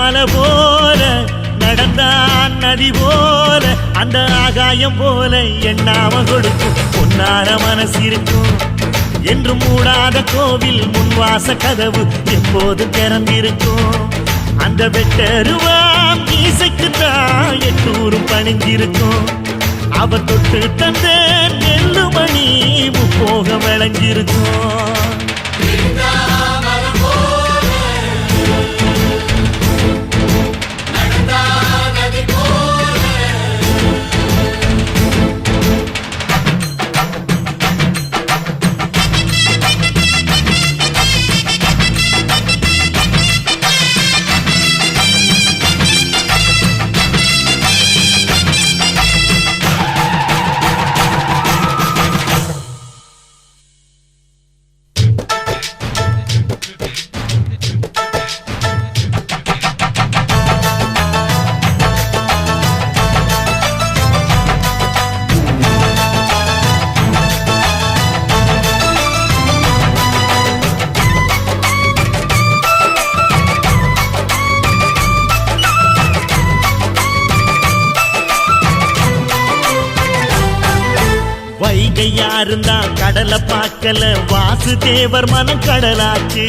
மலை போல நடந்தான் நதி போல அந்த ஆகாயம் போல எண்ணாம கொடுக்கும் பொன்னார மனசு இருக்கும் என்று மூடாத கோவில் முன்வாச கதவு எப்போது திறந்திருக்கும் அந்த வெட்டருவாம் மீசைக்குத்தான் எட்டூரும் பணிஞ்சிருக்கும் அவ தொட்டு தந்த நெல்லுமணி முப்போக விளைஞ்சிருக்கும் யாருந்தா கடலை பார்க்கல வாசுதேவர் மனம் கடலாச்சு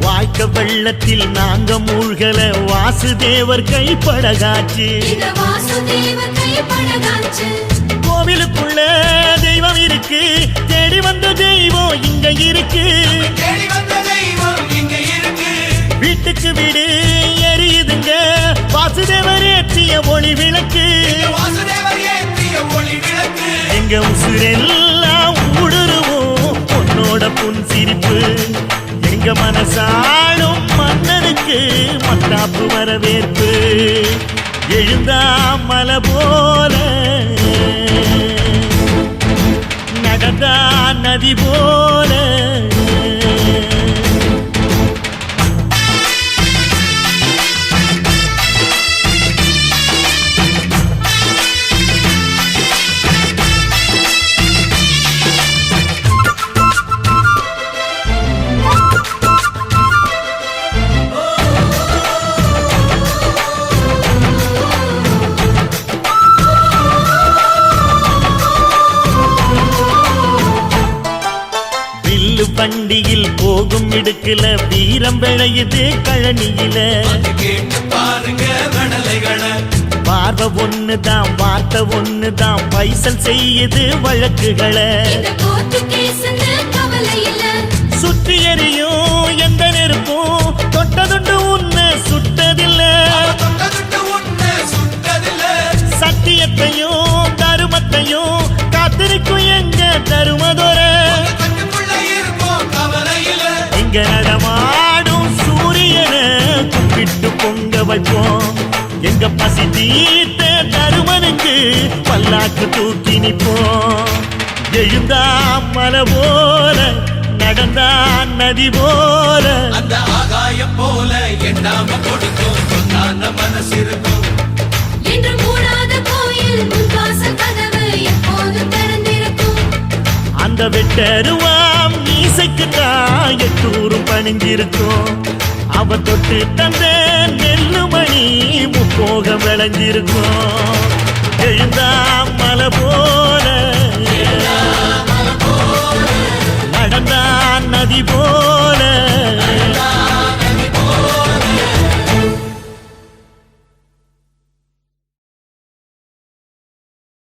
வாய்க்க வெள்ளத்தில் நாங்க மூழ்கல வாசுதேவர் கைப்படகாச்சு கோவிலுக்குள்ள தெய்வம் இருக்கு தேடி வந்த தெய்வம் இங்க இருக்கு வீட்டுக்கு வீடு எரியுதுங்க வாசுதேவர் ஏற்றிய ஒளி விளக்கு எங்க உசுரெல்லாம் ஊடுருவோம் உன்னோட புன் சிரிப்பு எங்க மனசாடும் மன்னனுக்கு மத்தாப்பு வரவேற்பு எழுந்தா மலை போல நடந்தா நதி போல வண்டியில் போகும் இடுக்குல வீரம் விளையுது கழனியில பார்வை ஒண்ணுதான் வார்த்தை ஒண்ணுதான் பைசல் செய்யுது வழக்குகளை சுற்றி எறியும் எந்த நெருப்பும் தொட்டதுண்டு உன்னை சுட்டதில்லை சத்தியத்தையும் தருமத்தையும் காத்திருக்கும் எங்க தருமதொர இங்க நடமாடும் சூரியனை கும்பிட்டு பொங்க வைப்போம் எங்க பசி தீர்த்த தருமனுக்கு பல்லாக்கு தூக்கி நிப்போம் எழுந்தா மலை போல நடந்தா நதி போல அந்த ஆகாயம் போல எண்ணாம கொடுக்கும் பொன்னான மனசு இருக்கும் என்று மூடாத கோயில் முன்வாசல் கதவு எப்போது திறந்திருக்கும் அந்த வெட்டருவாம் மீசைக்குத்தான் எட்டூரும் பணிஞ்சிருக்கும் அவ தொட்டு தந்த நெல்லுமணி முப்போக விளைஞ்சிருக்கும் எழுந்தா மலை போல நடந்தா நதி போல